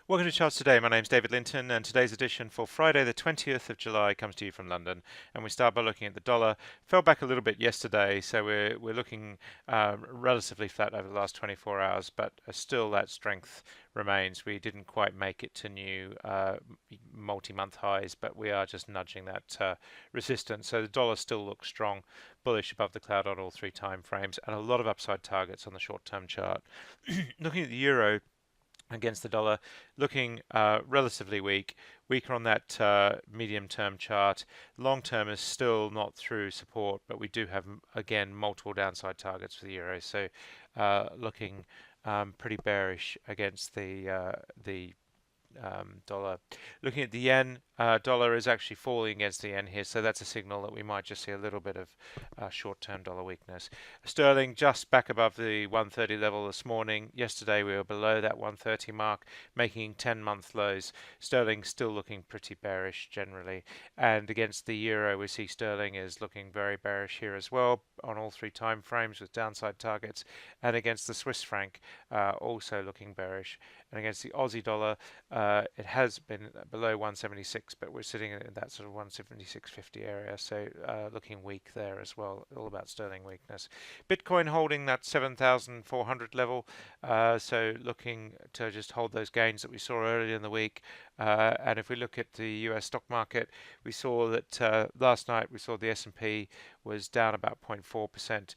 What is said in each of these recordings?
Welcome to Charts Today. My name's David Linton, and today's edition for Friday, the 20th of July, comes to you from London. And we start by looking at the dollar. Fell back a little bit yesterday, so we're looking relatively flat over the last 24 hours, but still that strength remains. We didn't quite make it to new multi-month highs, but we are just nudging that resistance. So the dollar still looks strong, bullish above the cloud on all three time frames, and a lot of upside targets on the short-term chart. Looking at the euro against the dollar, looking relatively weak, weaker on that medium-term chart. Long-term is still not through support, but we do have again multiple downside targets for the euro. So looking pretty bearish against the dollar. Looking at the yen, dollar is actually falling against the yen here, so that's a signal that we might just see a little bit of short-term dollar weakness. Sterling just back above the 130 level this morning. Yesterday we were below that 130 mark, making 10-month lows. Sterling still looking pretty bearish generally, and against the euro we see sterling is looking very bearish here as well on all three time frames with downside targets, and against the Swiss franc also looking bearish, and against the Aussie dollar it has been below 176, but we're sitting in that sort of 176.50 area, so looking weak there as well. All about sterling weakness. Bitcoin holding that 7,400 level, so looking to just hold those gains that we saw earlier in the week. And if we look at the US stock market, we saw that last night we saw the S&P was down about 0.4%.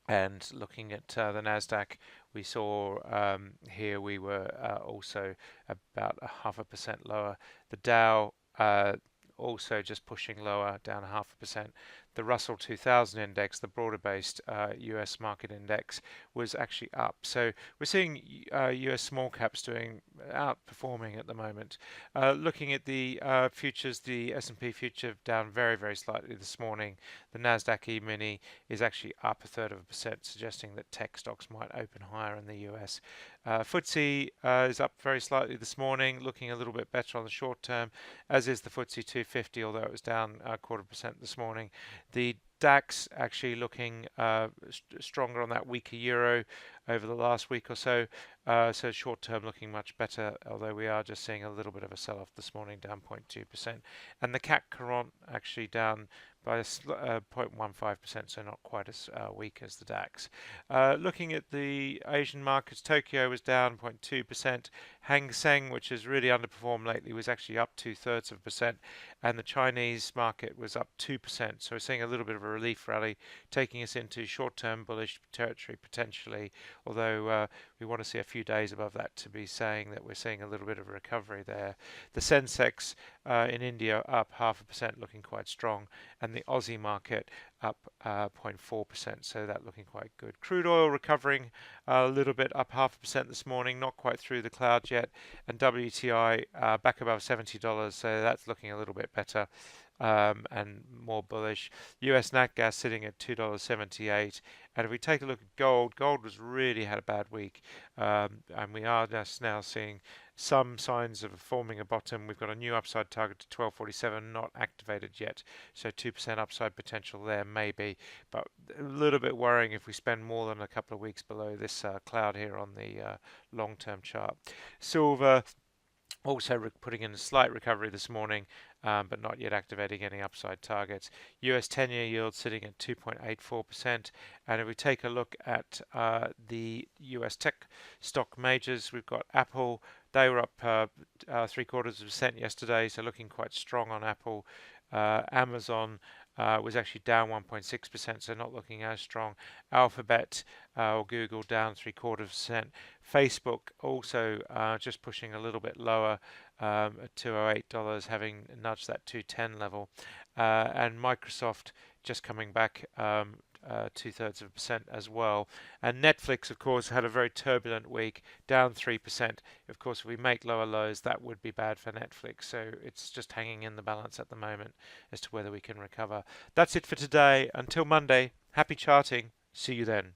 And looking at the Nasdaq, we saw here we were also about 0.5% lower. The Dow also just pushing lower, down 0.5%. The Russell 2000 index, the broader-based US market index, was actually up. So we're seeing US small caps outperforming at the moment. Looking at the futures, the S&P future down very, very slightly this morning. The Nasdaq E-mini is actually up 1/3%, suggesting that tech stocks might open higher in the US. FTSE is up very slightly this morning, looking a little bit better on the short term, as is the FTSE 250, although it was down 0.25% this morning. The DAX actually looking stronger on that weaker euro over the last week or so. So short term looking much better, although we are just seeing a little bit of a sell-off this morning, down 0.2%. And the CAC Quarante actually down by 0.15%, so not quite as weak as the DAX. Looking at the Asian markets, Tokyo was down 0.2%. Hang Seng, which has really underperformed lately, was actually up 0.2%, and the Chinese market was up 2%. So we're seeing a little bit of a relief rally, taking us into short-term bullish territory potentially, although we want to see a few days above that to be saying that we're seeing a little bit of a recovery there. The Sensex in India up 0.5%, looking quite strong, and the Aussie market up 0.4%, so that looking quite good. Crude oil recovering a little bit, up 0.5% this morning, not quite through the cloud yet, and WTI back above $70, so that's looking a little bit better. And more bullish. US nat gas sitting at $2.78, and if we take a look at gold, gold was really had a bad week, and we are just now seeing some signs of forming a bottom. We've got a new upside target to 1247, not activated yet, so 2% upside potential there maybe, but a little bit worrying if we spend more than a couple of weeks below this cloud here on the long-term chart. Silver also putting in a slight recovery this morning, but not yet activating any upside targets. US 10-year yield sitting at 2.84%. And if we take a look at the US tech stock majors, we've got Apple. They were up 0.75% yesterday, so looking quite strong on Apple. Amazon was actually down 1.6%, so not looking as strong. Alphabet or Google down 0.75%. Facebook also just pushing a little bit lower at $208, having nudged that 210 level. And Microsoft just coming back 0.2% as well. And Netflix, of course, had a very turbulent week, down 3%. Of course, if we make lower lows, that would be bad for Netflix. So it's just hanging in the balance at the moment as to whether we can recover. That's it for today. Until Monday, happy charting. See you then.